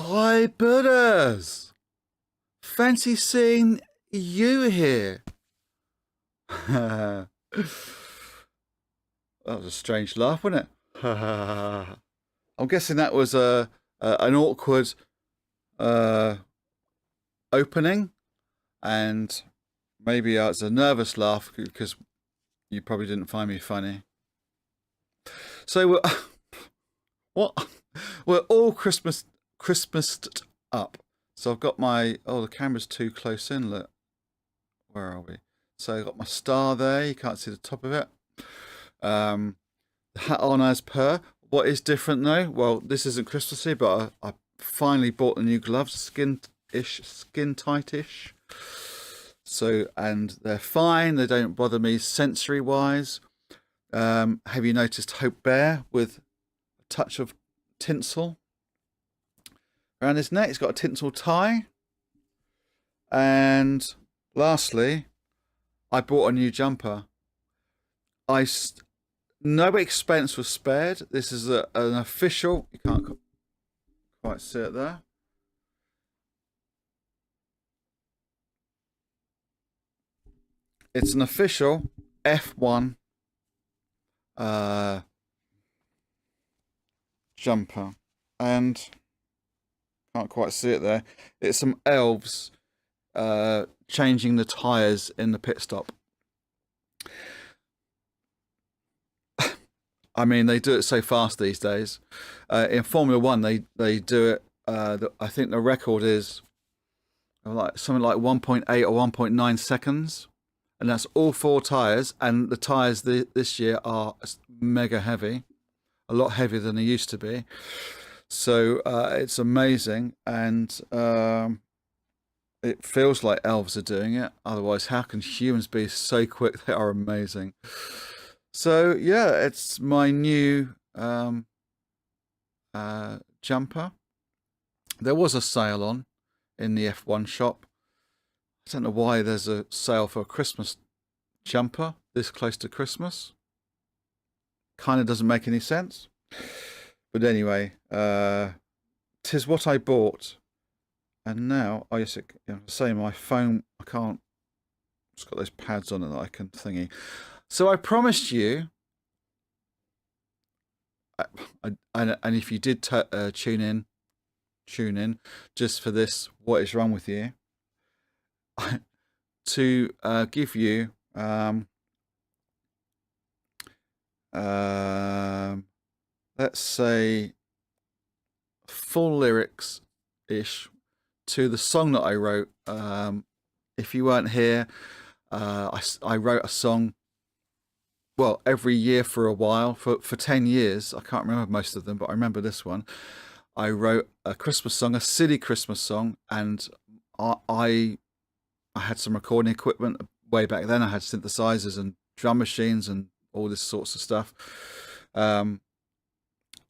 Hi, Buddhas! Fancy seeing you here. That was a strange laugh, wasn't it? I'm guessing that was an awkward opening, and maybe it's a nervous laugh because you probably didn't find me funny. So we're all Christmased up. So I've got my the camera's too close in. Look, where are we? So I've got my star there. You can't see the top of it. The hat on as per. What is different though? Well, this isn't Christmassy, but I finally bought the new gloves, skin tight-ish. So, and they're fine. They don't bother me sensory wise. Have you noticed Hope Bear with a touch of tinsel around his neck? He's got a tinsel tie. And lastly, I bought a new jumper. No expense was spared. This is an official. You can't quite see it there. It's an official F1 jumper, and can't quite see it there. It's some elves changing the tires in the pit stop. I mean, they do it so fast these days. In Formula One, they do it. I think the record is like something like 1.8 or 1.9 seconds, and that's all 4 tires. And the tires this year are mega heavy, a lot heavier than they used to be. So it's amazing, and it feels like elves are doing it. Otherwise, how can humans be so quick? They are amazing. So yeah, it's my new jumper. There was a sale on in the F1 shop. I don't know why there's a sale for a Christmas jumper this close to Christmas. Kind of doesn't make any sense. But anyway, 'tis what I bought. And now, say my phone, I can't, it's got those pads on it that I can thingy. So I promised you, and if you did tune in just for this, what is wrong with you, to give you let's say full lyrics-ish to the song that I wrote. If you weren't here, I wrote a song, well, every year for a while, for 10 years. I can't remember most of them, but I remember this one. I wrote a Christmas song, a silly Christmas song, and I had some recording equipment way back then. I had synthesizers and drum machines and all this sorts of stuff,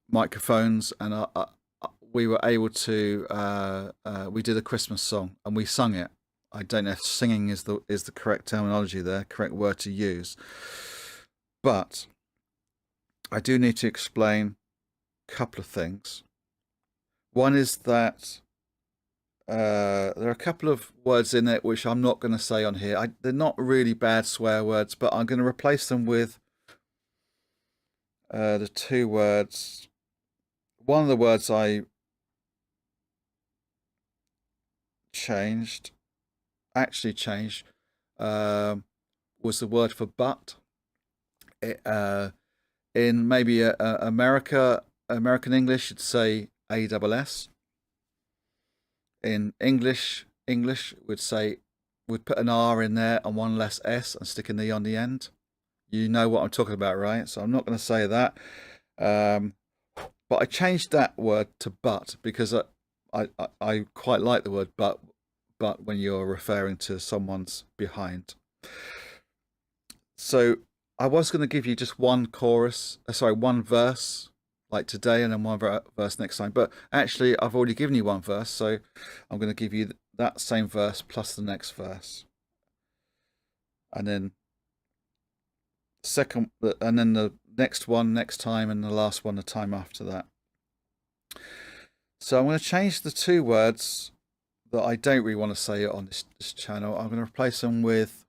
microphones, and we were able to we did a Christmas song and we sung it. I don't know if singing is the correct terminology there, correct word to use, but I do need to explain a couple of things. One is that there are a couple of words in it which I'm not going to say on here. They're not really bad swear words, but I'm going to replace them with the 2 words. One of the words I actually changed, was the word for but. In maybe American English, you'd say ASS. In English we'd put an R in there and one less S and stick an E on the end. You know what I'm talking about, right? So I'm not going to say that. But I changed that word to but because I quite like the word but when you're referring to someone's behind. So I was going to give you just one verse like today, and then one verse next time. But actually, I've already given you one verse, so I'm going to give you that same verse plus the next verse, and then the next one next time, and the last one the time after that. So I'm going to change the 2 words that I don't really want to say on this channel. I'm going to replace them with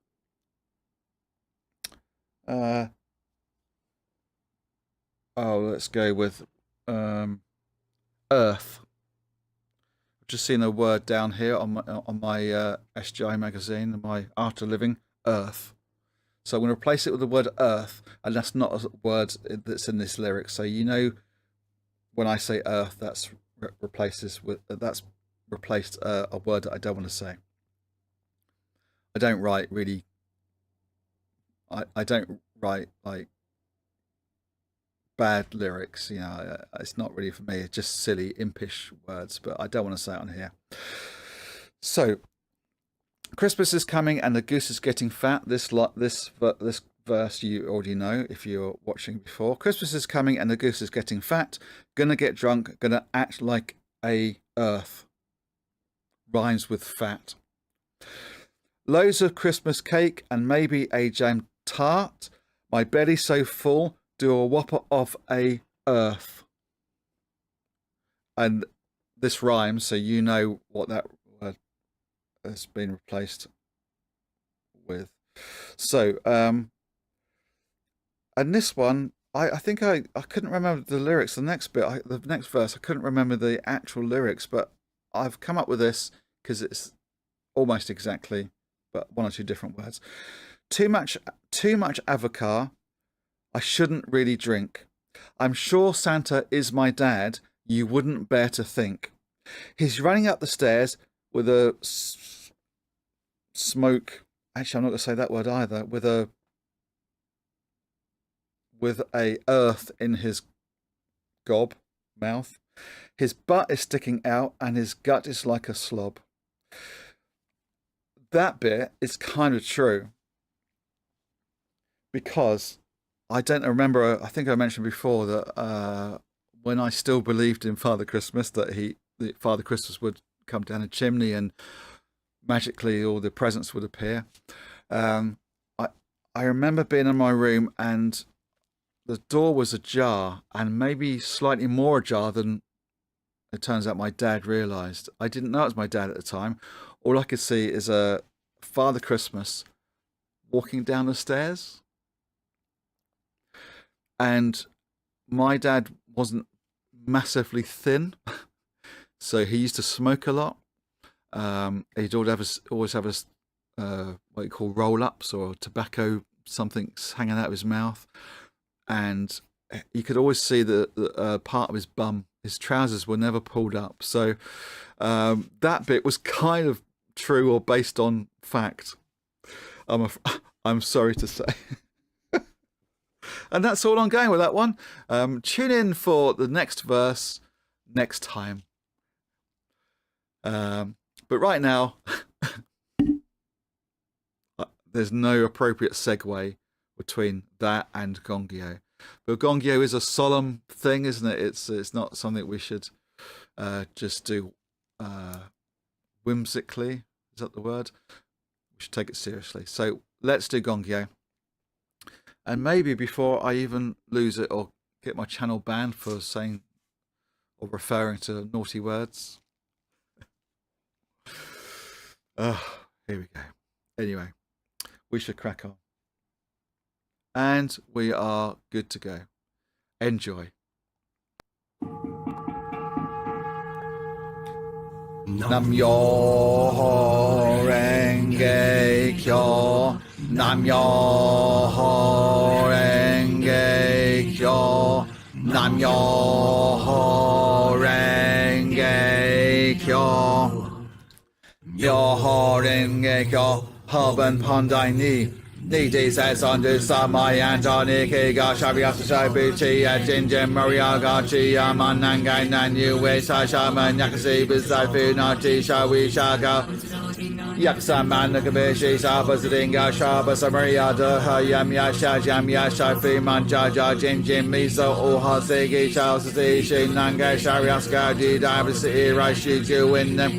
let's go with earth. I've just seen a word down here on my SGI magazine, my Art of Living, earth. So I'm going to replace it with the word earth, and that's not a word that's in this lyric. So when I say earth, that's replaced a word that I don't want to say. I don't write really. I don't write like bad lyrics. It's not really for me. It's just silly, impish words, but I don't want to say it on here. So, Christmas is coming and the goose is getting fat. This verse you already know if you're watching before. Christmas is coming and the goose is getting fat. Gonna get drunk. Gonna act like a earth. Rhymes with fat. Loads of Christmas cake and maybe a jam tart. My belly so full. Do a whopper of a earth. And this rhymes, so you know what that word has been replaced with. So, and this one, I think I couldn't remember the lyrics. The next verse, I couldn't remember the actual lyrics, but I've come up with this because it's almost exactly, but 1 or 2 different words. Too much avocado. I shouldn't really drink. I'm sure Santa is my dad. You wouldn't bear to think. He's running up the stairs with a smoke. Actually, I'm not going to say that word either. With a earth in his gob mouth. His butt is sticking out and his gut is like a slob. That bit is kind of true. Because I don't remember, I think I mentioned before that when I still believed in Father Christmas, that Father Christmas would come down a chimney and magically all the presents would appear. I remember being in my room and the door was ajar, and maybe slightly more ajar than it turns out my dad realised. I didn't know it was my dad at the time. All I could see is a Father Christmas walking down the stairs. And my dad wasn't massively thin, so he used to smoke a lot. He'd always have his what you call roll-ups or tobacco, something hanging out of his mouth, and you could always see the part of his bum. His trousers were never pulled up, so that bit was kind of true or based on fact. I'm sorry to say. And that's all I'm going with that one. Tune in for the next verse next time. But right now, there's no appropriate segue between that and Gongyo. But Gongyo is a solemn thing, isn't it? It's not something we should just do whimsically. Is that the word? We should take it seriously. So let's do Gongyo. And maybe before I even lose it or get my channel banned for saying or referring to naughty words. Here we go. Anyway, we should crack on. And we are good to go. Enjoy. Nam Myoho Renge Kyo. Nam Myoho Renge Kyo. Nam Myoho Renge Kyo. Myoho Renge Kyo. Hoban Pandai Ni. Niti says under Samai Antoni Kiga Shabiasa Shabichi at Jinjin Maria Gachi Yamanangai Nanyu Wesa Shaman Yakasi Bizafu Nati Shawi Shaga Yaksaman Nakabishi Sabasadinga Shabasa Maria Daha Yam Yasha Jam Yasha Fiman Jaja Jinjin Miso Oha Segi Shalsasi Shi Nanga Shariaska Di Davisi Rashi Ju in them.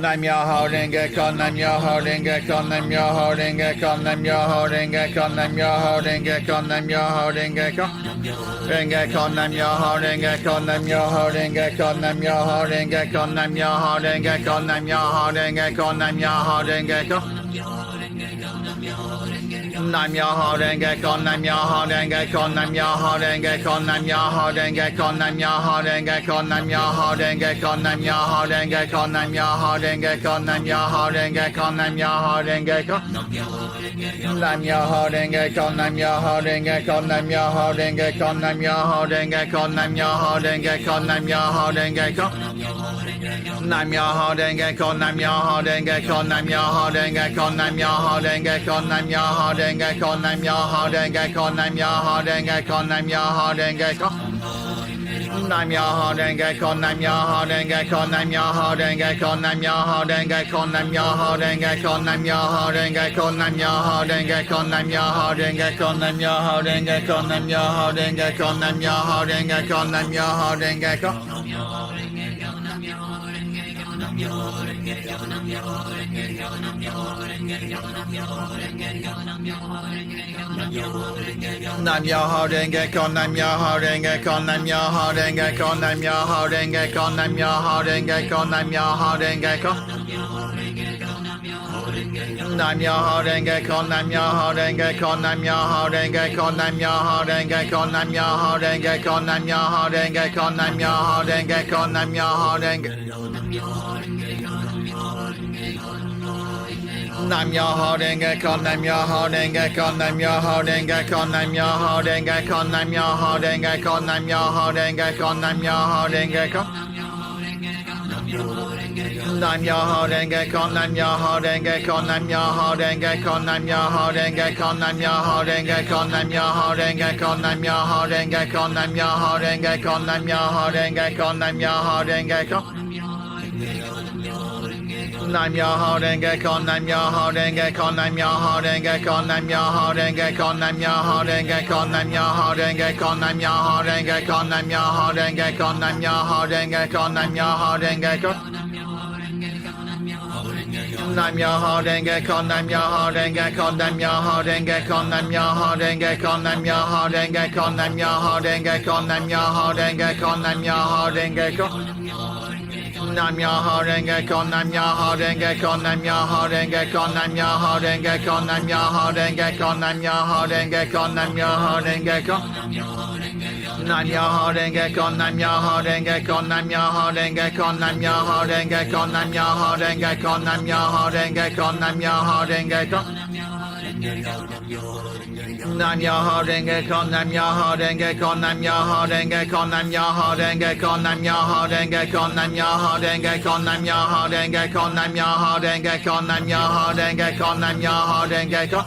Nam Myoho Renge Kyo, Nam Myoho Renge Kyo, Nam Myoho Renge Kyo, Nam Myoho Renge Kyo, Nam Myoho Renge Kyo, Nam Myoho Renge Kyo. Renge Kyo, Nam Myoho Renge Kyo, Nam Myoho Renge Kyo, Nam Myoho Renge Kyo, Nam Myoho Renge Kyo, Nam Myoho Renge Kyo, Nam Myoho Renge Kyo. Nam Myoho Renge Kyo, Nam Myoho Renge Kyo, Nam Myoho Renge Kyo, Nam Myoho Renge Kyo, Nam Myoho Renge Kyo, Nam Myoho Renge Kyo, Nam Myoho Renge Kyo, Nam Myoho Renge Kyo, Nam Myoho Renge Kyo, Nam Myoho Renge Kyo. Nam Myoho Renge Kyo, Nam Myoho Renge Kyo, Nam Myoho Renge Kyo, Nam Myoho Renge Kyo, Nam Myoho Renge Kyo, Nam Myoho Renge Kyo. Nam Myoho Renge Kyo, Nam Myoho Renge Kyo, Nam Myoho Renge Kyo, Nam Myoho Renge Kyo, Nam Myoho Renge Kyo, Nam Myoho Renge Kyo, Nam Myoho Renge Kyo, Nam Myoho Renge Kyo. Nam Myoho Renge Kyo, Nam Myoho Renge Kyo, Nam Myoho Renge Kyo, Nam Myoho Renge Kyo, Nam Myoho Renge Kyo, Nam Myoho Renge Kyo, Nam Myoho Renge Kyo, Nam Myoho Renge Kyo, Nam Myoho Renge Kyo, Nam Myoho Renge Kyo, Nam Myoho Renge Kyo, Nam Myoho Renge Kyo. Nam Myoho Renge Kyo, Nam Myoho Renge Kyo, Nam Myoho Renge Kyo, Nam Myoho Renge Kyo, Nam Myoho Renge Kyo, Nam Myoho Renge Kyo. Nam Myoho Renge Kyo, Nam Myoho Renge Kyo, Nam Myoho Renge Kyo, Nam Myoho Renge Kyo, Nam Myoho Renge Kyo, Nam Myoho Renge Kyo, Nam Myoho Renge Kyo, Nam Myoho Renge. Nam Myoho Renge Kyo, Nam Myoho Renge Kyo, Nam Myoho Renge Kyo, Nam Myoho Renge Kyo, Nam Myoho Renge Kyo, Nam Myoho Renge Kyo, Nam Myoho Renge Kyo. Nam Myoho Renge Kyo, Nam Myoho Renge Kyo, Nam Myoho Renge Kyo, Nam Myoho Renge Kyo, Nam Myoho Renge Kyo, Nam Myoho Renge Kyo, Nam Myoho Renge Kyo, Nam Myoho Renge Kyo, Nam Myoho Renge Kyo, Nam Myoho Renge Kyo. Nam Myoho Renge Kyo, Nam Myoho Renge Kyo, Nam Myoho Renge Kyo, Nam Myoho Renge Kyo, Nam Myoho Renge Kyo, Nam Myoho Renge Kyo, Nam Myoho Renge Kyo, Nam Myoho Renge Kyo, Nam Myoho Renge Kyo, Nam Myoho Renge Kyo. Nam Myoho Renge Kyo, Nam Myoho Renge Kyo, Nam Myoho Renge Kyo, Nam Myoho Renge Kyo, Nam Myoho Renge Kyo, Nam Myoho Renge Kyo, Nam Myoho Renge Kyo, Nam Myoho Renge Kyo. Nam Myoho Renge Kyo, Nam Myoho Renge Kyo, Nam Myoho Renge Kyo, Nam Myoho Renge Kyo, Nam Myoho Renge Kyo, Nam Myoho Renge Kyo, Nam Myoho Renge Kyo. Nam Myoho Renge Kyo, Nam Myoho Renge Kyo, Nam Myoho Renge Kyo, Nam Myoho Renge Kyo, Nam Myoho Renge Kyo, Nam Myoho Renge Kyo, Nam Myoho Renge Kyo. Nam Myoho Renge Kyo, Nam Myoho Renge Kyo, Nam Myoho Renge Kyo, Nam Myoho Renge Kyo, Nam Myoho Renge Kyo, Nam Myoho Renge Kyo, Nam Myoho Renge Kyo, Nam Myoho Renge Kyo, Nam Myoho Renge Kyo, Nam Myoho Renge Kyo.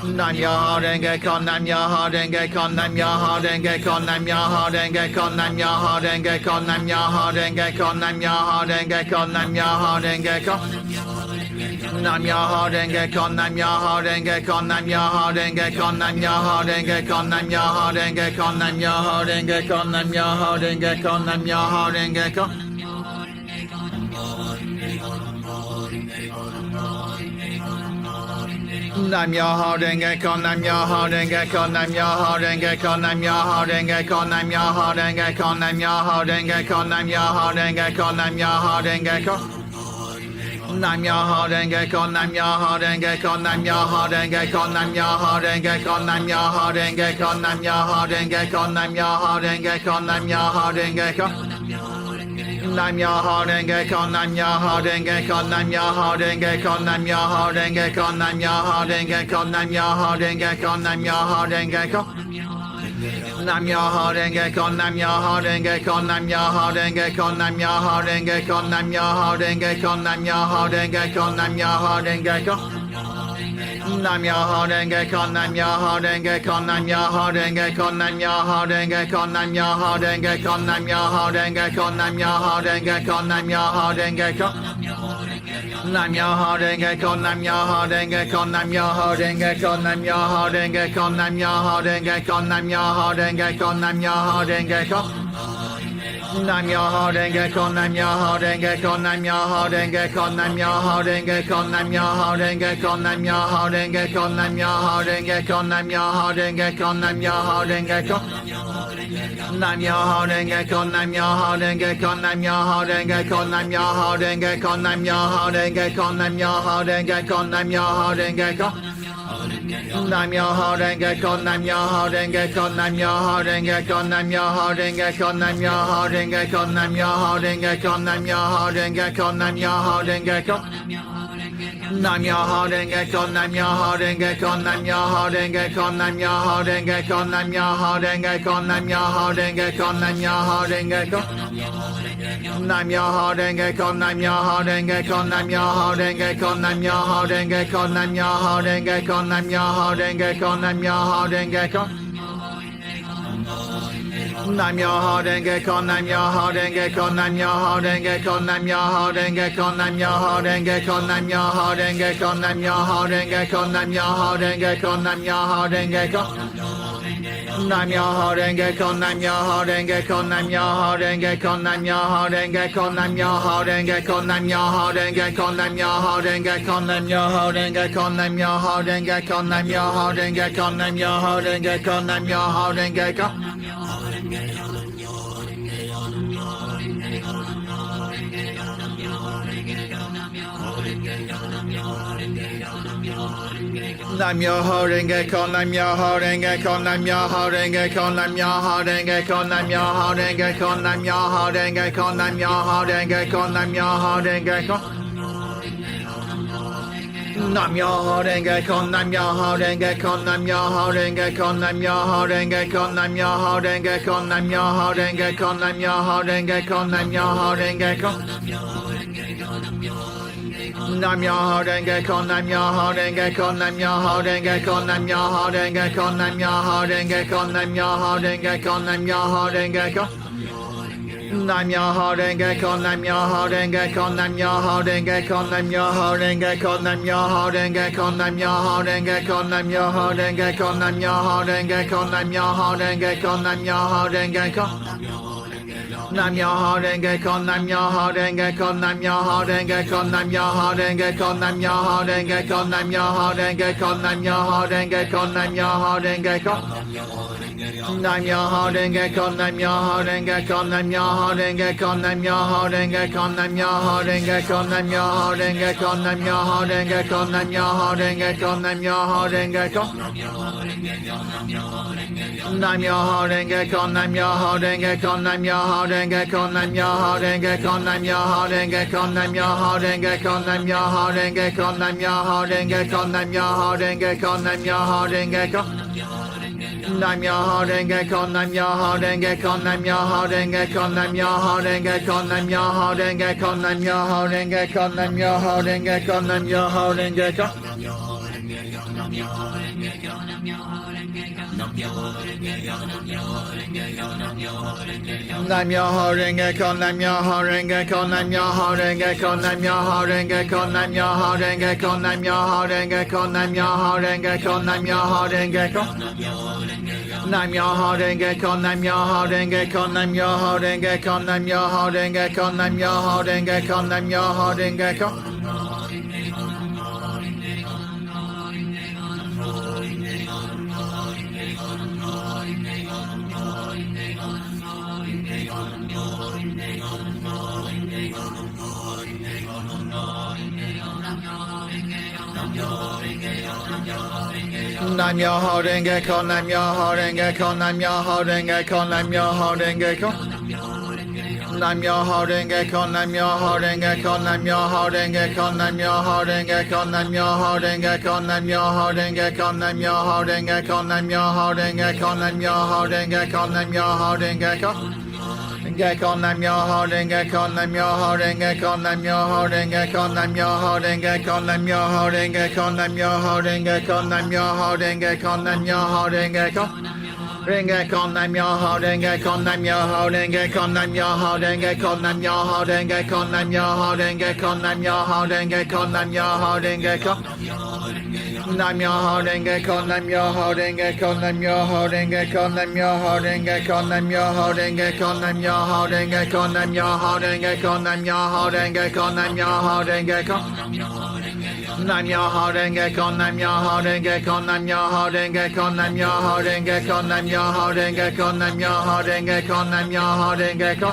Nam Myoho Renge Kyo, Nam Myoho Renge Kyo, Nam Myoho Renge Kyo, Nam Myoho Renge Kyo, Nam Myoho Renge Kyo, Nam Myoho Renge Kyo, Nam Myoho Renge Kyo, Nam Myoho Renge Kyo. Nam Myoho Renge Kyo, Nam Myoho Renge Kyo, Nam Myoho Renge Kyo, Nam Myoho Renge Kyo, Nam Myoho Renge Kyo, Nam Myoho Renge Kyo, Nam Myoho Renge Kyo, Nam Myoho Renge Kyo. Nam Myoho Renge Kyo, Nam Myoho Renge Kyo, Nam Myoho Renge Kyo, Nam Myoho Renge Kyo, Nam Myoho Renge Kyo, Nam Myoho Renge Kyo, Nam Myoho Renge Kyo, Nam Myoho Renge Kyo. Nam Myoho Renge Kyo, Nam Myoho Renge Kyo, Nam Myoho Renge Kyo, Nam Myoho Renge Kyo, Nam Myoho Renge Kyo, Nam Myoho Renge Kyo, Nam Myoho Renge Kyo, Nam Myoho Renge Kyo. Nam Myoho Renge Kyo, Nam Myoho Renge Kyo, Nam Myoho Renge Kyo, Nam Myoho Renge Kyo, Nam Myoho Renge Kyo, Nam Myoho Renge Kyo, Nam Myoho Renge Kyo. Nam Myoho Renge Kyo, Nam Myoho Renge Kyo, Nam Myoho Renge Kyo, Nam Myoho Renge Kyo, Nam Myoho Renge Kyo, Nam Myoho Renge Kyo, Nam Myoho Renge Kyo. Nam Myoho Renge Kyo, Nam Myoho Renge Kyo, Nam Myoho Renge Kyo, Nam Myoho Renge Kyo, Nam Myoho Renge Kyo, Nam Myoho Renge Kyo, Nam Myoho Renge Kyo, Nam Myoho Renge Kyo. Nam Myoho Renge Kyo, Nam Myoho Renge Kyo, Nam Myoho Renge Kyo, Nam Myoho Renge Kyo, Nam Myoho Renge Kyo, Nam Myoho Renge Kyo, Nam Myoho Renge Kyo. Nam Myoho Renge Kyo, Nam Myoho Renge Kyo, Nam Myoho Renge Kyo, Nam Myoho Renge Kyo, Nam Myoho Renge Kyo, Nam Myoho Renge Kyo, Nam Myoho Renge Kyo, Nam Myoho Renge Kyo, Nam Myoho Renge Kyo. Nam Myoho Renge Kyo, Nam Myoho Renge Kyo, Nam Myoho Renge Kyo, Nam Myoho Renge Kyo, Nam Myoho Renge Kyo, Nam Myoho Renge Kyo, Nam Myoho Renge Kyo. Nam Myoho Renge Kyo, Nam Myoho Renge Kyo, Nam Myoho Renge Kyo, Nam Myoho Renge Kyo, Nam Myoho Renge Kyo, Nam Myoho Renge Kyo, Nam Myoho Renge Kyo, Nam Myoho Renge Kyo. Nam Myoho Renge Kyo, Nam Myoho Renge Kyo, Nam Myoho Renge Kyo, Nam Myoho Renge Kyo, Nam Myoho Renge Kyo, Nam Myoho Renge Kyo, Nam Myoho Renge Kyo. Nam Myoho Renge Kyo, Nam Myoho Renge Kyo, Nam Myoho Renge Kyo, Nam Myoho Renge Kyo, Nam Myoho Renge Kyo, Nam Myoho Renge Kyo, Nam Myoho Renge Kyo. Nam Myoho Renge Kyo, Nam Myoho Renge Kyo, Nam Myoho Renge Kyo, Nam Myoho Renge Kyo, Nam Myoho Renge Kyo, Nam Myoho Renge Kyo, Nam Myoho Renge Kyo, Nam Myoho Renge Kyo, Nam Myoho Renge Kyo. Nam Myoho Renge Kyo, Nam Myoho Renge Kyo, Nam Myoho Renge Kyo, Nam Myoho Renge Kyo, Nam Myoho Renge Kyo, Nam Myoho Renge Kyo, Nam Myoho Renge Kyo, Nam Myoho Renge Kyo, Nam Myoho Renge Kyo, Nam Myoho Renge Kyo, Nam Myoho Renge Kyo, Nam Myoho Renge Kyo. Nam Myoho Renge Kyo, Nam Myoho Renge Kyo, Nam Myoho Renge Kyo, Nam Myoho Renge Kyo, Nam Myoho Renge Kyo, Nam Myoho Renge Kyo, Nam Myoho Renge Kyo, Nam Myoho Renge Kyo. Nam Myoho Renge Kyo, Nam Myoho Renge Kyo, Nam Myoho Renge Kyo, Nam Myoho Renge Kyo, Nam Myoho Renge Kyo, Nam Myoho Renge Kyo, Nam Myoho Renge Kyo, Nam Myoho Renge Kyo. Nam Myoho Renge Kyo, Nam Myoho Renge Kyo, Nam Myoho Renge Kyo, Nam Myoho Renge Kyo, Nam Myoho Renge Kyo, Nam Myoho Renge Kyo, Nam Myoho Renge Kyo. Nam Myoho Renge Kyo, Nam Myoho Renge Kyo, Nam Myoho Renge Kyo, Nam Myoho Renge Kyo, Nam Myoho Renge Kyo, Nam Myoho Renge Kyo, Nam Myoho Renge Kyo, Nam Myoho Renge Kyo, Nam Myoho Renge Kyo, Nam Myoho Renge Kyo. Nam Myoho Renge Kyo, Nam Myoho Renge Kyo, Nam Myoho Renge Kyo, Nam Myoho Renge Kyo, Nam Myoho Renge Kyo, Nam Myoho Renge Kyo, Nam Myoho Renge Kyo, Nam Myoho Renge Kyo. Nam Myoho Renge Kyo, Nam Myoho Renge Kyo, Nam Myoho Renge Kyo, Nam Myoho Renge Kyo, Nam Myoho Renge Kyo, Nam Myoho Renge Kyo, Nam Myoho Renge Kyo, Nam Myoho Renge Kyo, Nam Myoho Renge Kyo. Nam Myoho Renge Kyo, Nam Myoho Renge Kyo, Nam Myoho Renge Kyo, Nam Myoho Renge Kyo, Nam Myoho Renge Kyo, Nam Myoho Renge Kyo, Nam Myoho Renge Kyo, Nam Myoho Renge Kyo, Nam Myoho Renge Kyo, Nam Myoho Renge Kyo. Nam Myoho Renge Kyo, Nam Myoho Renge Kyo, Nam Myoho Renge Kyo, Nam Myoho Renge Kyo, Nam Myoho Renge Kyo, Nam Myoho Renge Kyo, Nam Myoho Renge Kyo, Nam Myoho Renge Kyo. Nam Myoho Renge Kyo, Nam Myoho Renge Kyo, Nam Myoho Renge Kyo, Nam Myoho Renge Kyo, Nam Myoho Renge Kyo, Nam Myoho Renge Kyo, Nam Myoho Renge Kyo, Nam Myoho Renge Kyo. Nam Myoho Renge Kyo, Nam Myoho Renge Kyo, Nam Myoho Renge Kyo, Nam Myoho Renge Kyo, Nam Myoho Renge Kyo, Nam Myoho Renge Kyo. Nam Myoho Renge Kyo, Nam Myoho Renge Kyo, Nam Myoho Renge Kyo, Nam Myoho Renge Kyo. Nam Myoho Renge Kyo, Nam Myoho Renge Kyo, Nam Myoho Renge Kyo, Nam Myoho Renge Kyo, Nam Myoho Renge Kyo, Nam Myoho Renge Kyo, Nam Myoho Renge Kyo, Nam Myoho Renge Kyo, Nam Myoho Renge Kyo, Nam Myoho Renge Kyo. Gekko Nam Myoho Renge Kyo, Nam Myoho Renge Kyo, Nam Myoho Renge Kyo, Nam Myoho Renge Kyo, Nam Myoho Renge Kyo, Nam Myoho Renge Kyo, Nam Myoho Renge Kyo, Nam Myoho Renge Kyo. Renge Kyo, Nam Myoho Renge Kyo, Nam Myoho Renge Kyo, Nam Myoho Renge Kyo, Nam Myoho Renge Kyo, Nam Myoho Renge Kyo, Nam Myoho Renge Kyo, Nam Myoho Renge Kyo. Nam Myoho Renge Kyo, Nam Myoho Renge Kyo, Nam Myoho Renge Kyo, Nam Myoho Renge Kyo, Nam Myoho Renge Kyo, Nam Myoho Renge Kyo, Nam Myoho Renge Kyo, Nam Myoho Renge Kyo, Nam Myoho Renge Kyo. Nam Myoho Renge Kyo, Nam Myoho Renge Kyo, Nam Myoho Renge Kyo, Nam Myoho Renge Kyo, Nam Myoho Renge Kyo, Nam Myoho Renge Kyo, Nam Myoho Renge Kyo.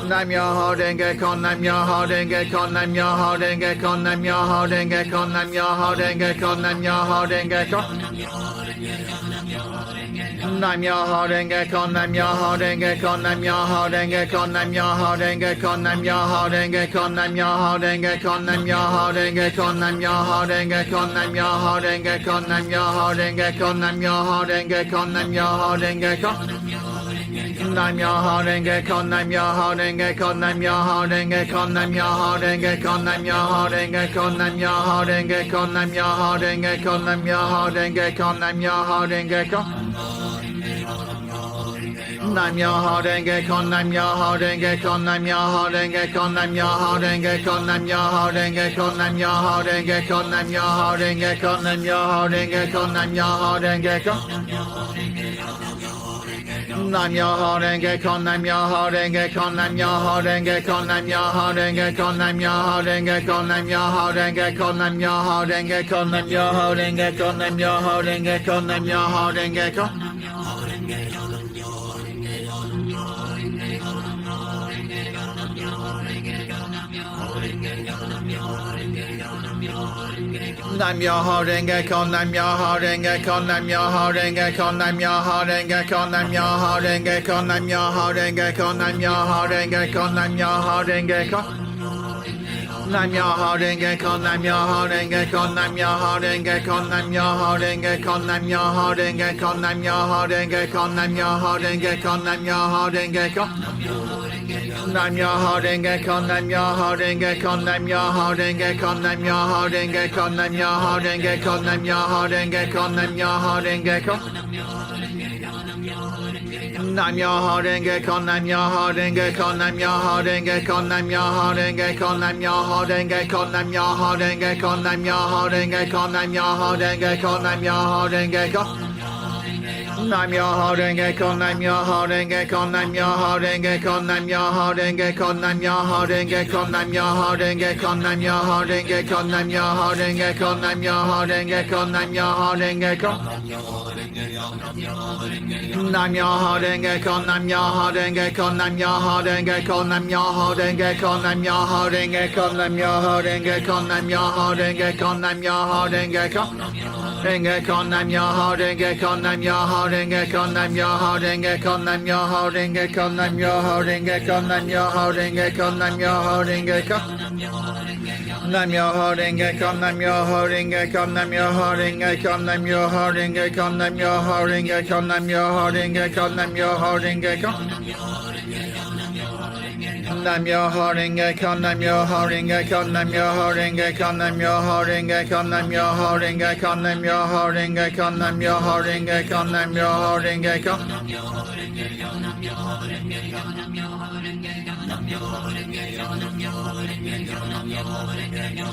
Nam Myoho Renge Kyo, Nam Myoho Renge Kyo, Nam Myoho Renge Kyo, Nam Myoho Renge Kyo, Nam Myoho Renge Kyo, Nam Myoho Renge Kyo. Nam Myoho Renge Kyo, Nam Myoho Renge Kyo, Nam Myoho Renge Kyo, Nam Myoho Renge Kyo, Nam Myoho Renge Kyo, Nam Myoho Renge Kyo, Nam Myoho Renge Kyo, Nam Myoho Renge Kyo, Nam Myoho Renge Kyo, Nam Myoho Renge Kyo, Nam Myoho Renge Kyo, Nam Myoho Renge Kyo. Nam Myoho Renge Kyo, Nam Myoho Renge Kyo, Nam Myoho Renge Kyo, Nam Myoho Renge Kyo, Nam Myoho Renge Kyo, Nam Myoho Renge Kyo, Nam Myoho Renge Kyo, Nam Myoho Renge Kyo, Nam Myoho Renge Kyo. Nam Myoho Renge Kyo, Nam Myoho Renge Kyo, Nam Myoho Renge Kyo, Nam Myoho Renge Kyo, Nam Myoho Renge Kyo, Nam Myoho Renge Kyo, Nam Myoho Renge Kyo, Nam Myoho Renge Kyo, Nam Myoho Renge Kyo. Nam Myoho Renge Kyo, Nam Myoho Renge Kyo, Nam Myoho Renge Kyo, Nam Myoho Renge Kyo, Nam Myoho Renge Kyo, Nam Myoho Renge Kyo, Nam Myoho Renge Kyo, Nam Myoho Renge Kyo, Nam Myoho Renge Kyo, Nam Myoho Renge Kyo. Nam Myoho Renge Kyo, Nam Myoho Renge Kyo, Nam Myoho Renge Kyo, Nam Myoho Renge Kyo, Nam Myoho Renge Kyo, Nam Myoho Renge Kyo, Nam Myoho Renge Kyo, Nam Myoho Renge Kyo. Nam Myoho Renge Kyo, Nam Myoho Renge Kyo, Nam Myoho Renge Kyo, Nam Myoho Renge Kyo, Nam Myoho Renge Kyo, Nam Myoho Renge Kyo, Nam Myoho Renge Kyo, Nam Myoho Renge Kyo. Nam Myoho Renge Kyo, Nam Myoho Renge Kyo, Nam Myoho Renge Kyo, Nam Myoho Renge Kyo, Nam Myoho Renge Kyo, Nam Myoho Renge Kyo, Nam Myoho Renge Kyo. Nam Myoho Renge Kyo, Nam Myoho Renge Kyo, Nam Myoho Renge Kyo, Nam Myoho Renge Kyo, Nam Myoho Renge Kyo, Nam Myoho Renge Kyo, Nam Myoho Renge Kyo, Nam Myoho Renge Kyo, Nam Myoho Renge Kyo. Nam Myoho Renge Kyo, Nam Myoho Renge Kyo, Nam Myoho Renge Kyo, Nam Myoho Renge Kyo, Nam Myoho Renge Kyo, Nam Myoho Renge Kyo, Nam Myoho Renge Kyo, Nam Myoho Renge Kyo, Nam Myoho Renge Kyo, Nam Myoho Renge Kyo. Nam Myoho Renge Kyo, Nam Myoho Renge Kyo, Nam Myoho Renge Kyo, Nam Myoho Renge Kyo, Nam Myoho Renge Kyo, Nam Myoho Renge Kyo, Nam Myoho Renge Kyo, Nam Myoho Renge Kyo. Renge Kyo, Nam Myoho Renge Kyo, Nam Myoho Renge Kyo, Nam Myoho Renge Kyo, Nam Myoho Renge Kyo, Nam Myoho Renge Kyo, Nam Myoho Renge Kyo, Nam Myoho Renge Kyo. Nam Myoho Renge Kyo, Nam Myoho Renge Kyo, Nam Myoho Renge Kyo, Nam Myoho Renge Kyo, Nam Myoho Renge Kyo, Nam Myoho Renge Kyo, Nam Myoho Renge Kyo. Nam Myoho Renge Kyo, Nam Myoho Renge Kyo, Nam Myoho Renge Kyo, Nam Myoho Renge Kyo, Nam Myoho Renge Kyo, Nam Myoho Renge Kyo, Nam Myoho Renge Kyo, Nam Myoho Renge Kyo.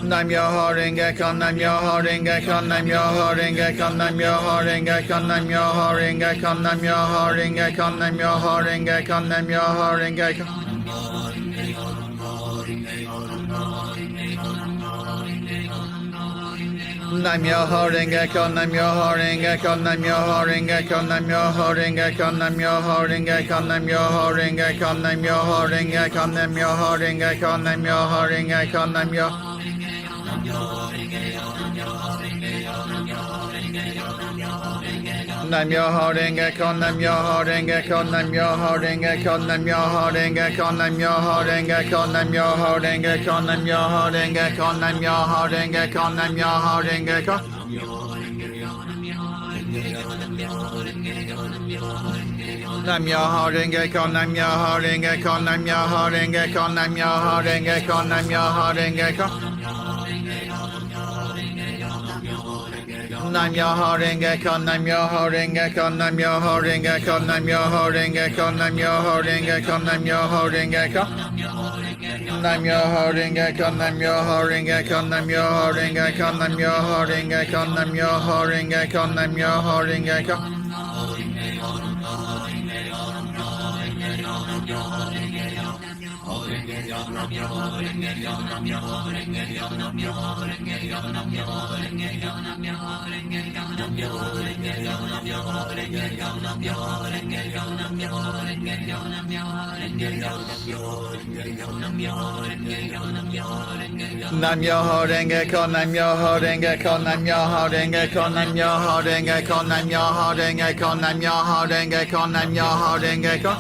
Nam Myoho Renge Kyo, Nam Myoho Renge Kyo, Nam Myoho Renge Kyo, Nam Myoho Renge Kyo, Nam Myoho Renge Kyo, Nam Myoho Renge Kyo, Nam Myoho Renge Kyo, Nam Myoho Renge Kyo. Nam Myoho Renge Kyo, Nam Myoho Renge Kyo, Nam Myoho Renge Kyo, Nam Myoho Renge Kyo, Nam Myoho Renge Kyo, Nam Myoho Renge Kyo, Nam Myoho Renge Kyo, Nam Myoho Renge Kyo, Nam Myoho Renge Kyo, Nam Myoho. Nam Myoho Renge Kyo, Nam Myoho Renge Kyo, Nam Myoho Renge Kyo, Nam Myoho Renge Kyo, Nam Myoho Renge Kyo, Nam Myoho Renge Kyo, Nam Myoho Renge Kyo, Nam Myoho Renge Kyo, Nam Myoho Renge Kyo. Nam Myoho Renge Kyo, Nam Myoho Renge Kyo, Nam Myoho Renge Kyo, Nam Myoho Renge Kyo, Nam Myoho Renge Kyo. Nam Myoho Renge Kyo, Nam Myoho Renge Kyo, Nam Myoho Renge Kyo, Nam Myoho Renge Kyo, Nam Myoho Renge Kyo, Nam Myoho Renge Kyo. Nam Myoho Renge Kyo, Nam Myoho Renge Kyo, Nam Myoho Renge Kyo, Nam Myoho Renge Kyo, Nam Myoho Renge Kyo, Nam Myoho Renge Kyo. Nam Myoho Renge Kyo, Nam Myoho Renge Kyo, Nam Myoho Renge Kyo, Nam Myoho Renge Kyo, Nam Myoho Renge Kyo, Nam Myoho Renge Kyo, Nam Myoho Renge Kyo.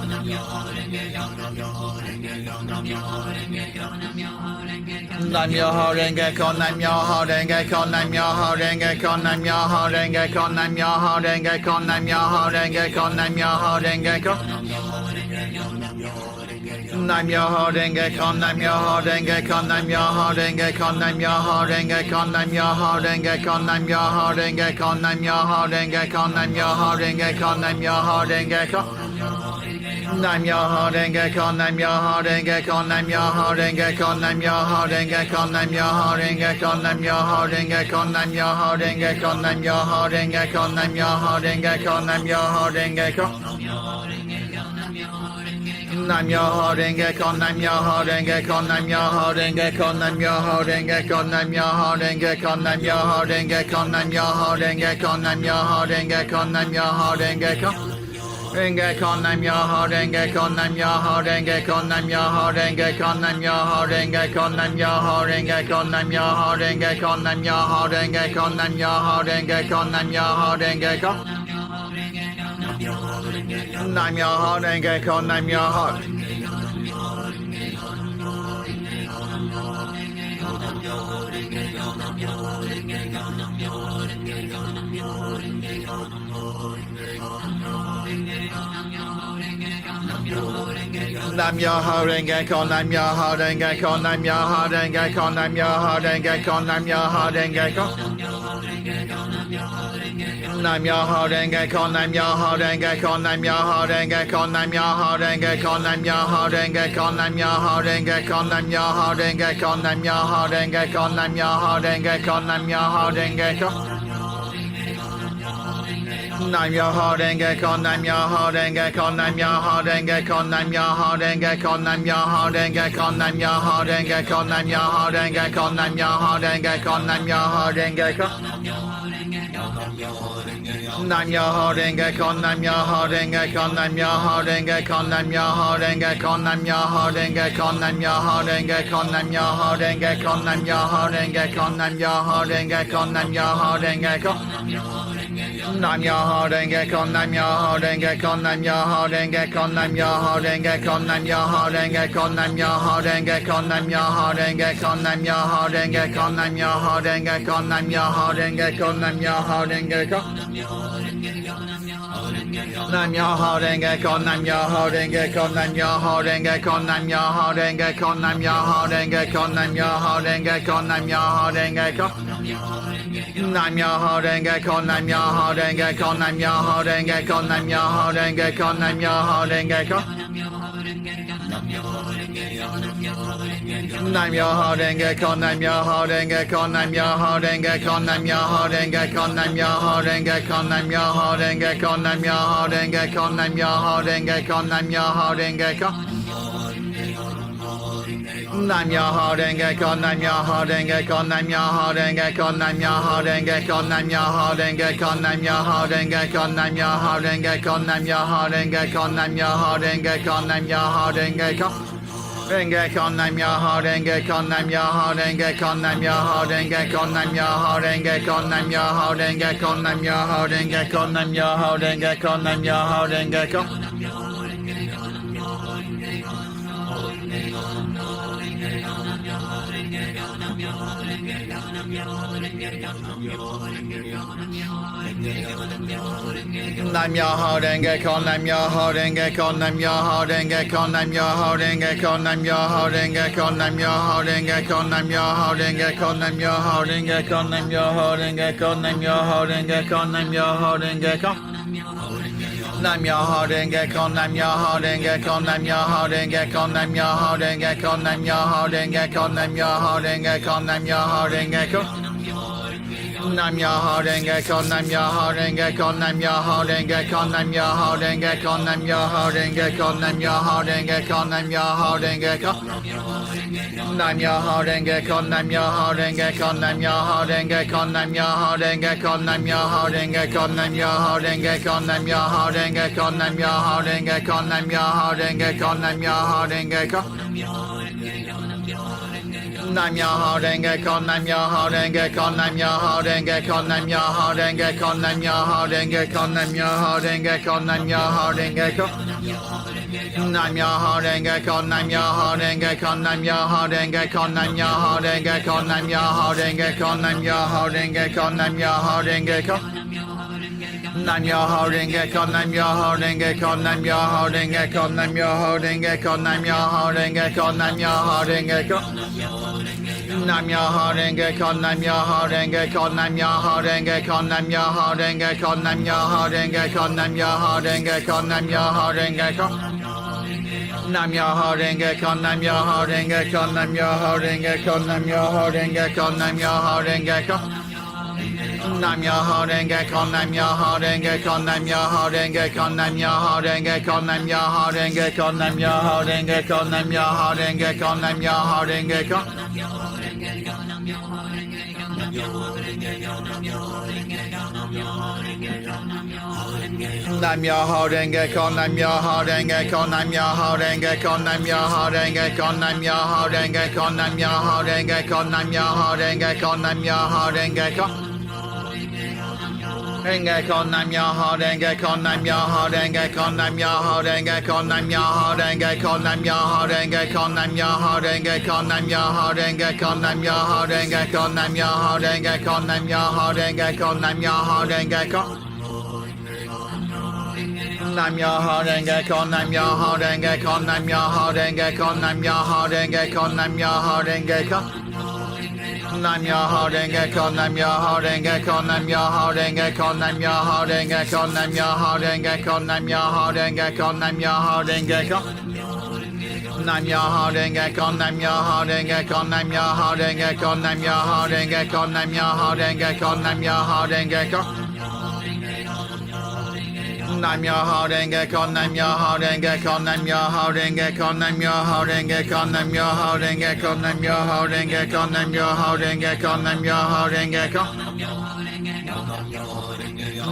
Nam Myoho Renge Kyo, Nam Myoho Renge Kyo, Nam Myoho Renge Kyo, Nam Myoho Renge Kyo, Nam Myoho Renge Kyo, Nam Myoho Renge Kyo, Nam Myoho Renge Kyo. Nam Myoho Renge Kyo, Nam Myoho Renge Kyo, Nam Myoho Renge Kyo, Nam Myoho Renge Kyo, Nam Myoho Renge Kyo, Nam Myoho Renge Kyo, Nam Myoho Renge Kyo, Nam Myoho Renge Kyo, Nam Myoho Renge Kyo. Nam Myoho Renge Kyo, Nam Myoho Renge Kyo, Nam Myoho Renge Kyo, Nam Myoho Renge Kyo, Nam Myoho Renge Kyo, Nam Myoho Renge Kyo, Nam Myoho Renge Kyo, Nam Myoho Renge Kyo, Nam Myoho Renge Kyo, Nam Myoho Renge Kyo. Nam Myoho Renge Kyo, Nam Myoho Renge Kyo, Nam Myoho Renge Kyo, Nam Myoho Renge Kyo, Nam Myoho Renge Kyo, Nam Myoho Renge Kyo, Nam Myoho Renge Kyo, Nam Myoho Renge Kyo, Nam Myoho Renge Kyo. Renge Kyo, Nam Myoho Renge Kyo, Nam Myoho Renge Kyo, Nam Myoho Renge Kyo, Nam Myoho Renge Kyo, Nam Myoho Renge Kyo, Nam Myoho Renge Kyo, Nam Myoho Renge Kyo, Nam Myoho Renge Kyo, Nam Myoho Renge Kyo. Nam Myoho Renge Kyo, Nam Myoho. Nam Myoho Renge Kyo, Nam Myoho Renge Kyo, Nam Myoho Renge Kyo, Nam Myoho Renge Kyo, Nam Myoho Renge Kyo. Nam Myoho Renge Kyo, Nam Myoho Renge Kyo, Nam Myoho Renge Kyo, Nam Myoho Renge Kyo, Nam Myoho Renge Kyo, Nam Myoho Renge Kyo, Nam Myoho Renge Kyo, Nam Myoho Renge Kyo, Nam Myoho Renge Kyo, Nam Myoho Renge Kyo. Nam Myoho Renge Kyo, Nam Myoho Renge Kyo, Nam Myoho Renge Kyo, Nam Myoho Renge Kyo, Nam Myoho Renge Kyo, Nam Myoho Renge Kyo, Nam Myoho Renge Kyo, Nam Myoho Renge Kyo, Nam Myoho Renge Kyo. Nam Myoho Renge Kyo, Nam Myoho Renge Kyo, Nam Myoho Renge Kyo, Nam Myoho Renge Kyo, Nam Myoho Renge Kyo, Nam Myoho Renge Kyo, Nam Myoho Renge Kyo, Nam Myoho Renge Kyo, Nam Myoho Renge Kyo, Nam Myoho Renge Kyo. Nam Myoho Renge Kyo, Nam Myoho Renge Kyo, Nam Myoho Renge Kyo, Nam Myoho Renge Kyo, Nam Myoho Renge Kyo, Nam Myoho Renge Kyo, Nam Myoho Renge Kyo, Nam Myoho Renge Kyo, Nam Myoho Renge Kyo, Nam Myoho Renge Kyo, Nam Myoho Renge Kyo. Nam Myoho Renge Kyo, Nam Myoho Renge Kyo, Nam Myoho Renge Kyo, Nam Myoho Renge Kyo, Nam Myoho Renge Kyo, Nam Myoho Renge Kyo, Nam Myoho Renge Kyo. Nam Myoho Renge Kyo, Nam Myoho Renge Kyo, Nam Myoho Renge Kyo, Nam Myoho Renge Kyo, Nam Myoho Renge Kyo. Nam Myoho Renge Kyo, Nam Myoho Renge Kyo, Nam Myoho Renge Kyo, Nam Myoho Renge Kyo, Nam Myoho Renge Kyo, Nam Myoho Renge Kyo, Nam Myoho Renge Kyo, Nam Myoho Renge Kyo, Nam Myoho Renge Kyo. Nam Myoho Renge Kyo, Nam Myoho Renge Kyo, Nam Myoho Renge Kyo, Nam Myoho Renge Kyo, Nam Myoho Renge Kyo, Nam Myoho Renge Kyo, Nam Myoho Renge Kyo, Nam Myoho Renge Kyo, Nam Myoho Renge Kyo, Nam Myoho Renge Kyo. Renge Kyo, Nam Myoho Renge Kyo, Nam Myoho Renge Kyo, Nam Myoho Renge Kyo, Nam Myoho Renge Kyo, Nam Myoho Renge Kyo, Nam Myoho Renge Kyo, Nam Myoho Renge Kyo, Nam Myoho Renge Kyo. Nam Myoho Renge Kyo, Nam Myoho Renge Kyo, Nam Myoho Renge Kyo, Nam Myoho Renge Kyo, Nam Myoho Renge Kyo, Nam Myoho Renge Kyo, Nam Myoho Renge Kyo, Nam Myoho Renge Kyo, Nam Myoho Renge Kyo, Nam Myoho Renge Kyo, Nam Myoho Renge Kyo. Nam Myoho Renge Kyo, Nam Myoho Renge Kyo, Nam Myoho Renge Kyo, Nam Myoho Renge Kyo, Nam Myoho Renge Kyo, Nam Myoho Renge Kyo, Nam Myoho Renge Kyo. Nam Myoho Renge Kyo, Nam Myoho Renge Kyo, Nam Myoho Renge Kyo, Nam Myoho Renge Kyo, Nam Myoho Renge Kyo, Nam Myoho Renge Kyo, Nam Myoho Renge Kyo. Nam Myoho Renge Kyo, Nam Myoho Renge Kyo, Nam Myoho Renge Kyo, Nam Myoho Renge Kyo, Nam Myoho Renge Kyo, Nam Myoho Renge Kyo, Nam Myoho Renge Kyo, Nam Myoho Renge Kyo, Nam Myoho Renge Kyo, Nam Myoho Renge Kyo. Nam Myoho Renge Kyo, Nam Myoho Renge Kyo, Nam Myoho Renge Kyo, Nam Myoho Renge Kyo, Nam Myoho Renge Kyo, Nam Myoho Renge Kyo, Nam Myoho Renge Kyo. Nam Myoho Renge Kyo, Nam Myoho Renge Kyo, Nam Myoho Renge Kyo, Nam Myoho Renge Kyo, Nam Myoho Renge Kyo, Nam Myoho Renge Kyo, Nam Myoho Renge Kyo. Nam Myoho Renge Kyo, Nam Myoho Renge Kyo, Nam Myoho Renge Kyo, Nam Myoho Renge Kyo, Nam Myoho Renge Kyo, Nam Myoho Renge Kyo. Nam Myoho Renge Kyo, Nam Myoho Renge Kyo, Nam Myoho Renge Kyo, Nam Myoho Renge Kyo, Nam Myoho Renge Kyo, Nam Myoho Renge Kyo, Nam Myoho Renge Kyo. Nam Myoho Renge Kyo, Nam Myoho Renge Kyo, Nam Myoho Renge Kyo, Nam Myoho Renge Kyo, Nam Myoho Renge Kyo. Nam Myoho Renge Kyo, Nam Myoho Renge Kyo, Nam Myoho Renge Kyo, Nam Myoho Renge Kyo, Nam Myoho Renge Kyo, Nam Myoho Renge Kyo, Nam Myoho Renge Kyo, Nam Myoho Renge Kyo. Nam Myoho Renge Kyo, Nam Myoho Renge Kyo, Nam Myoho Renge Kyo, Nam Myoho Renge Kyo, Nam Myoho Renge Kyo, Nam Myoho Renge Kyo, Nam Myoho Renge Kyo, Nam Myoho Renge Kyo. Renge Kyo, Nam Myoho Renge Kyo, Nam Myoho Renge Kyo, Nam Myoho Renge Kyo, Nam Myoho Renge Kyo, Nam Myoho Renge Kyo, Nam Myoho Renge Kyo, Nam Myoho Renge Kyo, Nam Myoho Renge Kyo, Nam Myoho Renge Kyo, Nam Myoho Renge Kyo, Nam Myoho Renge Kyo. Nam Myoho Renge Kyo, Nam Myoho Renge Kyo, Nam Myoho Renge Kyo, Nam Myoho Renge Kyo, Nam Myoho Renge Kyo. Nam Myoho Renge Kyo, Nam Myoho Renge Kyo, Nam Myoho Renge Kyo, Nam Myoho Renge Kyo, Nam Myoho Renge Kyo, Nam Myoho Renge Kyo, Nam Myoho Renge Kyo. Nam Myoho Renge Kyo, Nam Myoho Renge Kyo, Nam Myoho Renge Kyo, Nam Myoho Renge Kyo, Nam Myoho Renge Kyo, Nam Myoho Renge Kyo. Nam Myoho Renge Kyo, Nam Myoho Renge Kyo, Nam Myoho Renge Kyo, Nam Myoho Renge Kyo, Nam Myoho Renge Kyo, Nam Myoho Renge Kyo, Nam Myoho Renge Kyo, Nam Myoho Renge Kyo.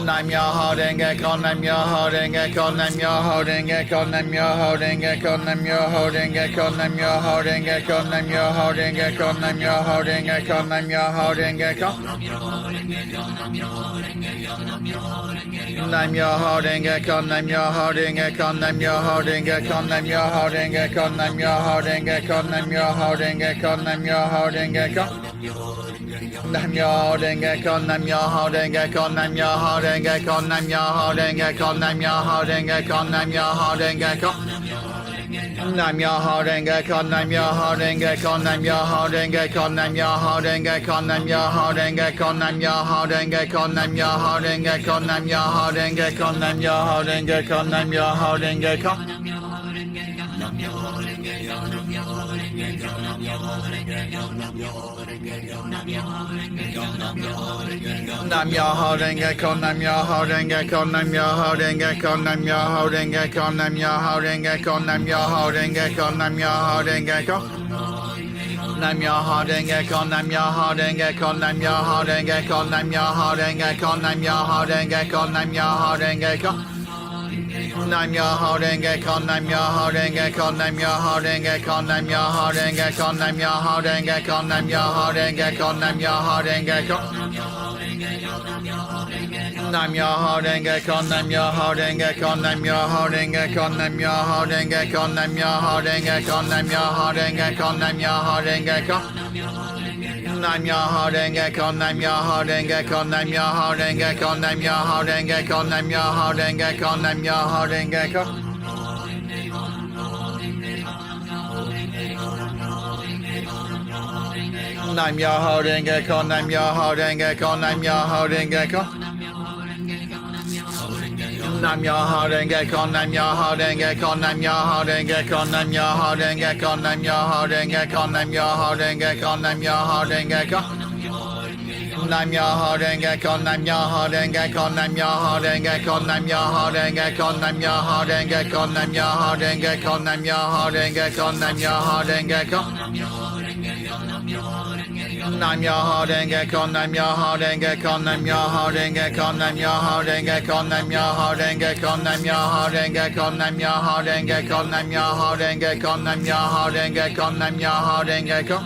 Nam Myoho Renge Kyo, Nam Myoho Renge Kyo, Nam Myoho Renge Kyo, Nam Myoho Renge Kyo, Nam Myoho Renge Kyo, Nam Myoho Renge Kyo, Nam Myoho Renge Kyo, Nam Myoho Renge Kyo, Nam Myoho Renge Kyo. Nam Myoho Renge Kyo, Nam Myoho Renge Kyo, Nam Myoho Renge Kyo, Nam Myoho Renge Kyo, Nam Myoho Renge Kyo, Nam Myoho Renge Kyo, Nam Myoho Renge Kyo. Nam Myoho Renge Kyo, Nam Myoho Renge Kyo, Nam Myoho Renge Kyo, Nam Myoho Renge Kyo, Nam Myoho Renge Kyo, Nam Myoho Renge Kyo. Nam Myoho Renge Kyo, Nam Myoho Renge Kyo, Nam Myoho Renge Kyo, Nam Myoho Renge Kyo, Nam Myoho Renge Kyo, Nam Myoho Renge Kyo, Nam Myoho Renge Kyo, Nam Myoho Renge Kyo, Nam Myoho Renge Kyo, Nam Myoho Renge Kyo. Nam Myoho Renge Kyo, Nam Myoho Renge Kyo, Nam Myoho Renge Kyo, Nam Myoho Renge Kyo, Nam Myoho Renge Kyo, Nam Myoho Renge Kyo, Nam Myoho Renge Kyo. Nam Myoho Renge Kyo, Nam Myoho Renge Kyo, Nam Myoho Renge Kyo, Nam Myoho Renge Kyo, Nam Myoho Renge Kyo, Nam Myoho Renge Kyo. Nam Myoho Renge Kyo, Nam Myoho Renge Kyo, Nam Myoho Renge Kyo, Nam Myoho Renge Kyo, Nam Myoho Renge Kyo, Nam Myoho Renge Kyo, Nam Myoho Renge Kyo. Nam Myoho Renge Kyo, Nam Myoho Renge Kyo, Nam Myoho Renge Kyo, Nam Myoho Renge Kyo, Nam Myoho Renge Kyo, Nam Myoho Renge Kyo, Nam Myoho Renge Kyo. Nam Myoho Renge Kyo, Nam Myoho Renge Kyo, Nam Myoho Renge Kyo, Nam Myoho Renge Kyo, Nam Myoho Renge Kyo, Nam Myoho Renge Kyo. Nam Myoho Renge Kyo, Nam Myoho Renge Kyo, Nam Myoho Renge Kyo. Nam Myoho Renge Kyo, Nam Myoho Renge Kyo, Nam Myoho Renge Kyo, Nam Myoho Renge Kyo, Nam Myoho Renge Kyo, Nam Myoho Renge Kyo, Nam Myoho Renge Kyo. Nam Myoho Renge Kyo, Nam Myoho Renge Kyo, Nam Myoho Renge Kyo, Nam Myoho Renge Kyo, Nam Myoho Renge Kyo, Nam Myoho Renge Kyo, Nam Myoho Renge Kyo, Nam Myoho Renge Kyo. Nam Myoho Renge Kyo, Nam Myoho Renge Kyo, Nam Myoho Renge Kyo, Nam Myoho Renge Kyo, Nam Myoho Renge Kyo, Nam Myoho Renge Kyo, Nam Myoho Renge Kyo, Nam Myoho Renge Kyo, Nam Myoho Renge Kyo, Nam Myoho Renge Kyo.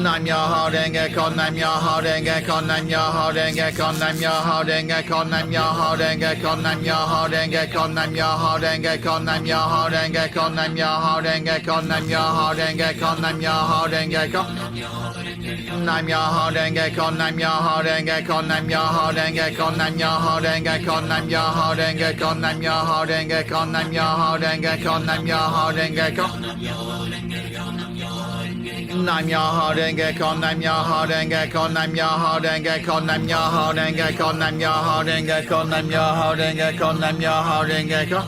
Nam Myoho Renge Kyo, Nam Myoho Renge Kyo, Nam Myoho Renge Kyo, Nam Myoho Renge Kyo, Nam Myoho Renge Kyo, Nam Myoho Renge Kyo, Nam Myoho Renge Kyo, Nam Myoho Renge Kyo, Nam Myoho Renge Kyo, Nam Myoho Renge Kyo, Nam Myoho Renge Kyo. Nam Myoho Renge Kyo, Nam Myoho Renge Kyo, Nam Myoho Renge Kyo, Nam Myoho Renge Kyo, Nam Myoho Renge Kyo, Nam Myoho Renge Kyo, Nam Myoho Renge Kyo, Nam Myoho Renge Kyo. Nam Myoho Renge Kyo, Nam Myoho Renge Kyo, Nam Myoho Renge Kyo, Nam Myoho Renge Kyo, Nam Myoho Renge Kyo, Nam Myoho Renge Kyo, Nam Myoho Renge Kyo.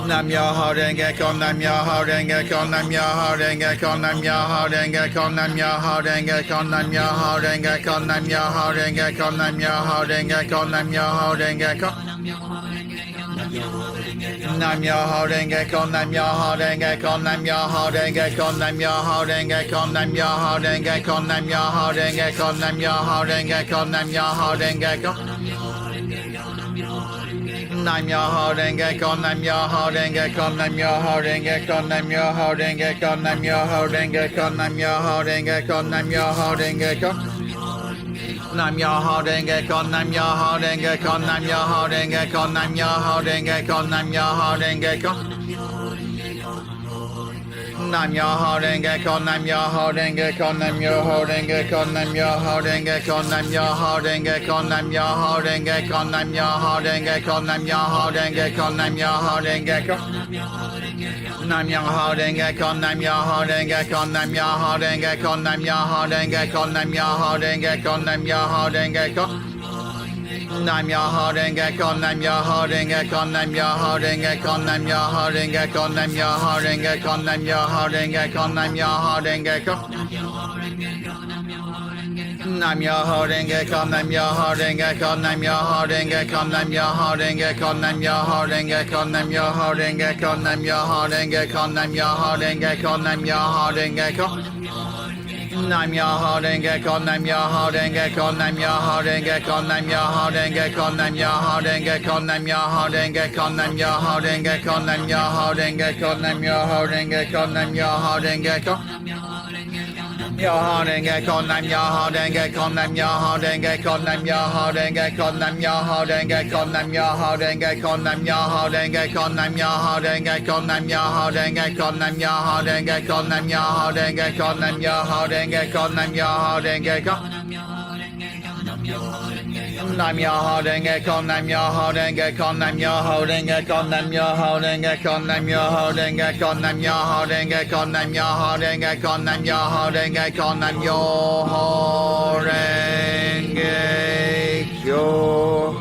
Nam Myoho Renge Kyo, Nam Myoho Renge Kyo, Nam Myoho Renge Kyo, Nam Myoho Renge Kyo, Nam Myoho Renge Kyo, Nam Myoho Renge Kyo, Nam Myoho Renge Kyo, Nam Myoho Renge Kyo, Nam Myoho Renge Kyo. Nam Myoho Renge Kyo, Nam Myoho Renge Kyo, Nam Myoho Renge Kyo, Nam Myoho Renge Kyo, Nam Myoho Renge Kyo, Nam Myoho Renge Kyo, Nam Myoho Renge Kyo, Nam Myoho Renge Kyo. Nam Myoho Renge Kyo, Nam Myoho Renge Kyo, Nam Myoho Renge Kyo, Nam Myoho Renge Kyo, Nam Myoho Renge Kyo, Nam Myoho Renge Kyo, Nam Myoho Renge Kyo. Nam Myoho Renge Kyo, Nam Myoho Renge Kyo, Nam Myoho Renge Kyo, Nam Myoho Renge Kyo, Nam Myoho Renge Kyo. Nam Myoho Renge Kyo, Nam Myoho Renge Kyo, Nam Myoho Renge Kyo, Nam Myoho Renge Kyo, Nam Myoho Renge Kyo, Nam Myoho Renge Kyo, Nam Myoho Renge Kyo, Nam Myoho Renge Kyo, Nam Myoho Renge Kyo. Nam Myoho Renge Kyo, Nam Myoho Renge Kyo, Nam Myoho Renge Kyo, Nam Myoho Renge Kyo, Nam Myoho Renge Kyo, Nam Myoho Renge Kyo. Nam Myoho Renge Kyo, Nam Myoho Renge Kyo, Nam Myoho Renge Kyo, Nam Myoho Renge Kyo, Nam Myoho Renge Kyo, Nam Myoho Renge Kyo, Nam Myoho Renge Kyo. Nam Myoho Renge Kyo, Nam Myoho Renge Kyo, Nam Myoho Renge Kyo, Nam Myoho Renge Kyo, Nam Myoho Renge Kyo, Nam Myoho Renge Kyo, Nam Myoho Renge Kyo, Nam Myoho Renge Kyo, Nam Myoho Renge Kyo. Nam Myoho Renge Kyo, Nam Myoho Renge Kyo, Nam Myoho Renge Kyo, Nam Myoho Renge Kyo, Nam Myoho Renge Kyo, Nam Myoho Renge Kyo, Nam Myoho Renge Kyo, Nam Myoho Renge Kyo, Nam Myoho Renge Kyo, Nam Myoho Renge Kyo. Myoho Renge Kyo, Nam Myoho Renge Kyo, Nam Myoho Renge Kyo, Nam Myoho Renge Kyo, Nam Myoho Renge Kyo, Nam Myoho Renge Kyo, Nam Myoho Renge Kyo, Nam Myoho Renge Kyo, Nam Myoho Renge Kyo, Nam Myoho Renge Kyo, Nam Myoho Renge Kyo, Nam Myoho Renge Kyo, Nam Myoho Renge Kyo. Nam Myoho Renge Kyo, Nam Myoho Renge Kyo, Nam Myoho Renge Kyo, Nam Myoho Renge Kyo, Nam Myoho Renge Kyo, Nam Myoho Renge Kyo, Nam Myoho Renge Kyo, Nam Myoho Renge Kyo, Nam Myoho Renge Kyo.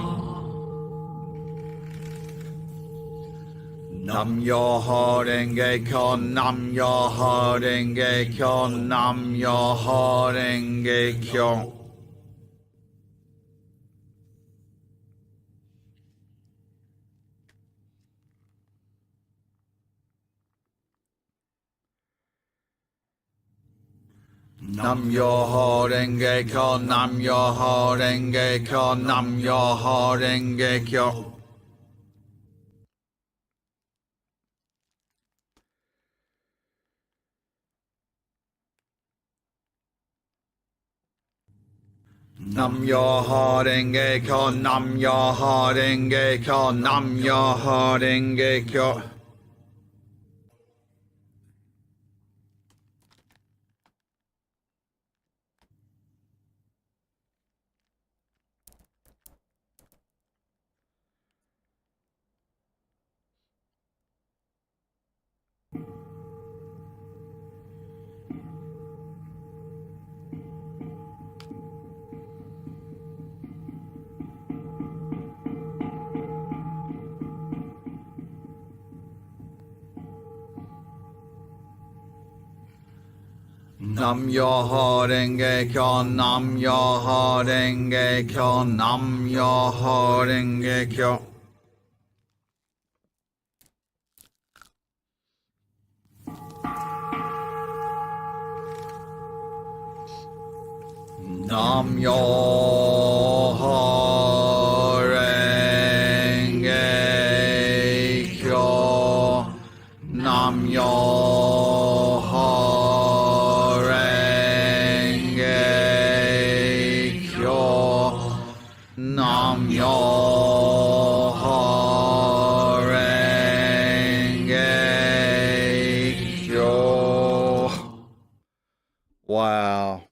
Nam Myoho Renge Kyo, Nam Myoho Renge Kyo, Nam Myoho Renge Kyo. Nam Myoho Renge Kyo, Nam Myoho Renge Kyo, Nam Myoho Renge Kyo. Nam Myoho Renge Kyo, Nam Myoho Renge Kyo, Nam Myoho Renge Kyo. Nam Myoho Renge Kyo, Nam Myoho Renge Kyo, Nam Myoho Renge Kyo. Nam Myoho Renge Kyo, Nam Myoho Renge Kyo, Nam Myoho Renge Kyo. Wow.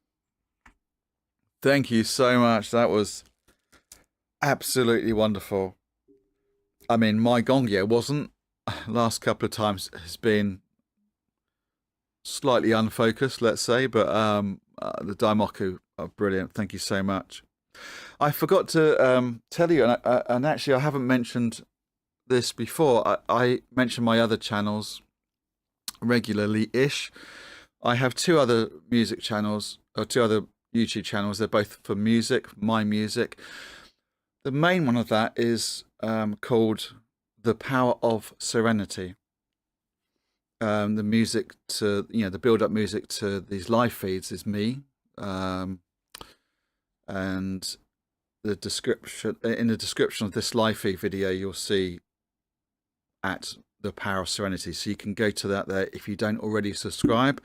Thank you so much. That was absolutely wonderful. I mean, my Gongyo wasn't. Last couple of times has been slightly unfocused, let's say, but the Daimoku are brilliant. Thank you so much. I forgot to tell you, and actually I haven't mentioned this before. I mention my other channels regularly-ish. I have two other music channels, or two other YouTube channels. They're both for music, my music. The main one of that is called The Power of Serenity. The music to, the build-up music to these live feeds is me. And the description, in the description of this live feed video, you'll see at The Power of Serenity. So you can go to that there if you don't already subscribe.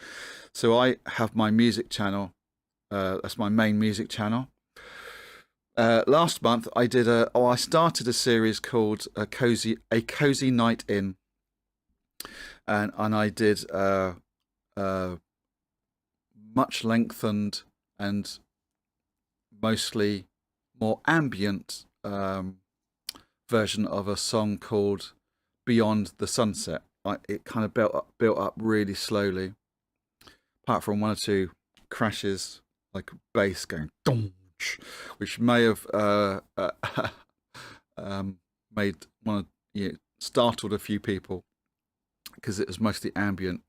So I have my music channel. That's my main music channel. Last month I did I started a series called a cozy night in, and I did much lengthened and mostly more ambient version of a song called Beyond the Sunset. It kind of built up really slowly, apart from one or two crashes, like bass going dong, which may have made startled a few people because it was mostly ambient.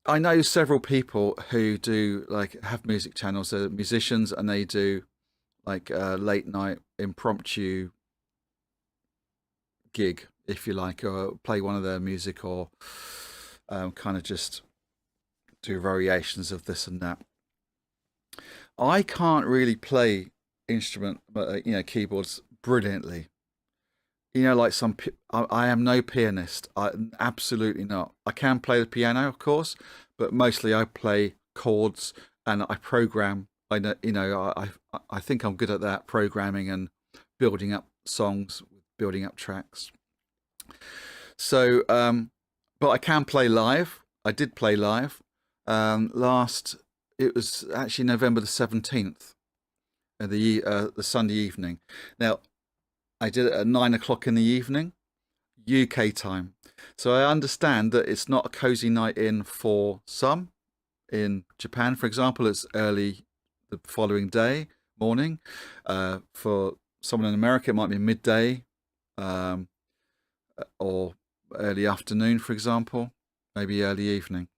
I know several people who do have music channels. They're musicians and they do late night impromptu gig, if you like, or play one of their music, or kind of just do variations of this and that. I can't really play keyboards brilliantly. Like I am no pianist. Absolutely not. I can play the piano, of course, but mostly I play chords and I program. I think I'm good at that, programming and building up songs, building up tracks. So, but I can play live. I did play live. It was actually November the 17th, the Sunday evening. Now, I did it at 9 o'clock in the evening, UK time. So I understand that it's not a cozy night in for some. In Japan, for example, it's early the following day, morning. For someone in America, it might be midday, or early afternoon, for example, maybe early evening.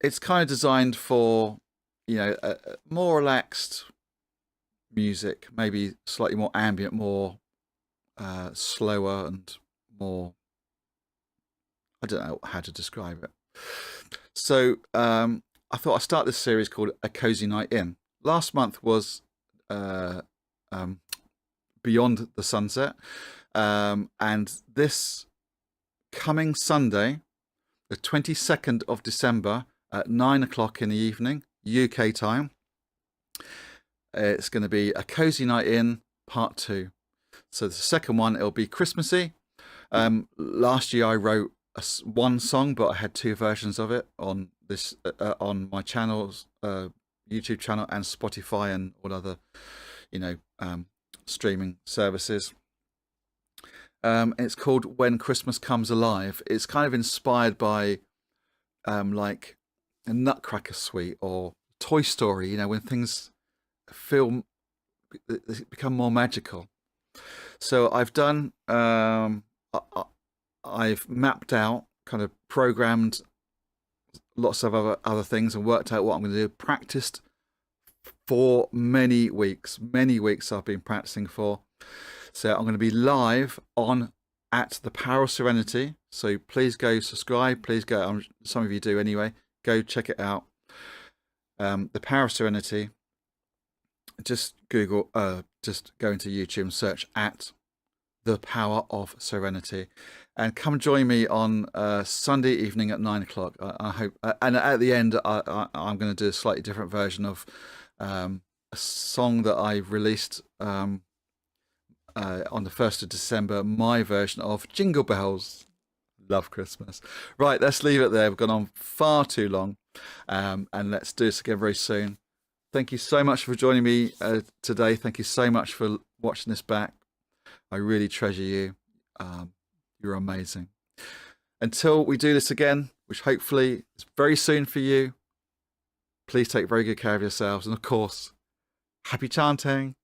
It's kind of designed for, more relaxed music, maybe slightly more ambient, more slower and more, I don't know how to describe it. So I thought I'd start this series called A Cozy Night In. Last month was Beyond the Sunset, and this coming Sunday, the 22nd of December at 9 o'clock in the evening, UK time. It's going to be A Cozy Night In Part 2. So the second one, it'll be Christmassy. Last year I wrote one song, but I had 2 versions of it on this on my channels, YouTube channel, and Spotify, and all other, streaming services. It's called When Christmas Comes Alive. It's kind of inspired by like a Nutcracker Suite or Toy Story, when things become more magical. So I've done, I've mapped out, kind of programmed lots of other things and worked out what I'm going to do. Practiced for many weeks I've been practicing for. So I'm going to be live at the Power of Serenity. So please go subscribe. Please go. Some of you do anyway. Go check it out. The Power of Serenity. Just Google. Just go into YouTube and search at the Power of Serenity, and come join me on Sunday evening at 9 o'clock. I hope. And at the end, I'm going to do a slightly different version of a song that I released on the 1st of December, my version of Jingle Bells. Love Christmas. Right, let's leave it there. We've gone on far too long, and let's do this again very soon. Thank you so much for joining me today. Thank you so much for watching this back. I really treasure you. You're amazing. Until we do this again, which hopefully is very soon for you, please take very good care of yourselves. And of course, happy chanting.